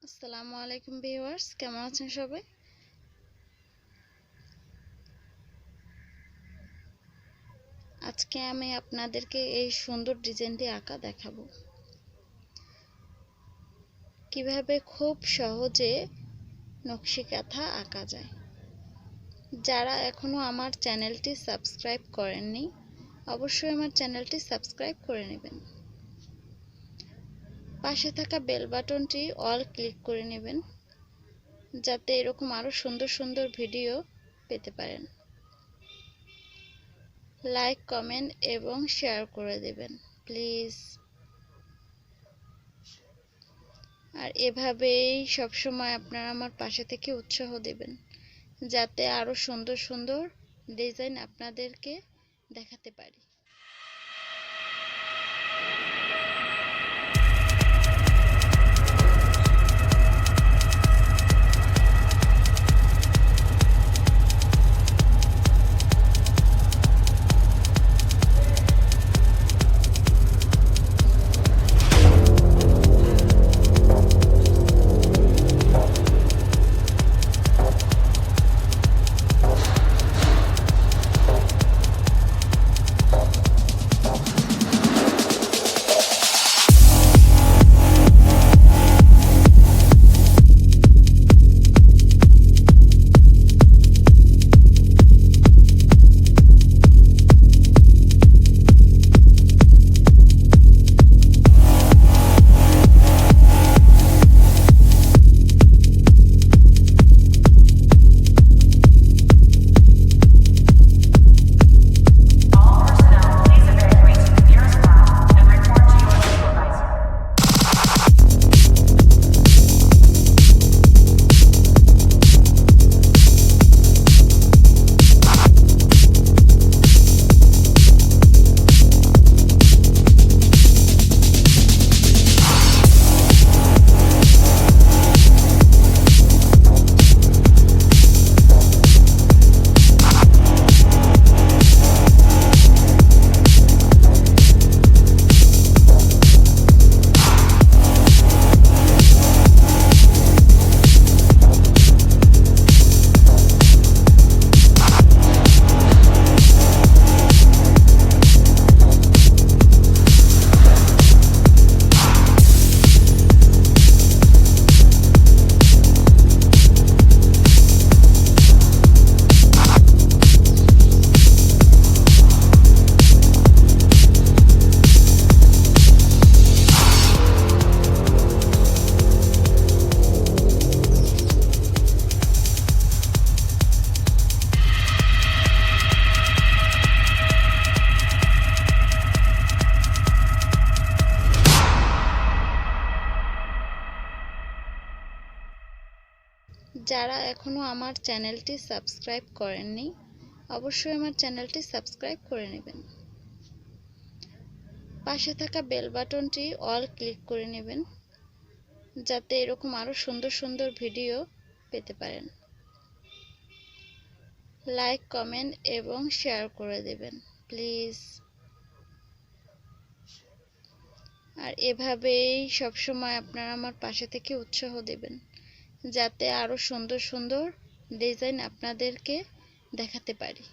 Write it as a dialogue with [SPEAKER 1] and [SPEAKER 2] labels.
[SPEAKER 1] আসসালামু আলাইকুম ভিউয়ার্স, কেমন আছেন সবাই? আজকে আমি আপনাদেরকে এই সুন্দর ডিজাইনটি আঁকা দেখাবো। কিভাবে খুব সহজে নকশি কাঁথা আঁকা যায়। যারা এখনো আমার চ্যানেলটি সাবস্ক্রাইব করেননি, অবশ্যই আমার চ্যানেলটি সাবস্ক্রাইব করে নেবেন। পাশে থাকা বেল বাটনটি অল ক্লিক করে নেবেন, যাতে এরকম আরো সুন্দর সুন্দর ভিডিও পেতে পারেন। লাইক, কমেন্ট এবং শেয়ার করে দেবেন প্লিজ। আর এভাবেই সবসময় আপনারা আমার পাশে থেকে উৎসাহ দেবেন, যাতে আরো সুন্দর সুন্দর ডিজাইন আপনাদেরকে দেখাতে পারি। যারা এখনো আমার চ্যানেলটি সাবস্ক্রাইব করেননি, অবশ্যই আমার চ্যানেলটি সাবস্ক্রাইব করে নেবেন। পাশে থাকা বেল বাটনটি অল ক্লিক করে নেবেন, যাতে এরকম আরো সুন্দর সুন্দর ভিডিও পেতে পারেন। লাইক, কমেন্ট এবং শেয়ার করে দেবেন প্লিজ। আর এভাবেই সবসময় আপনারা আমার পাশে থেকে উৎসাহ দেবেন, যাতে আরো সুন্দর সুন্দর ডিজাইন আপনাদেরকে দেখাতে পারি।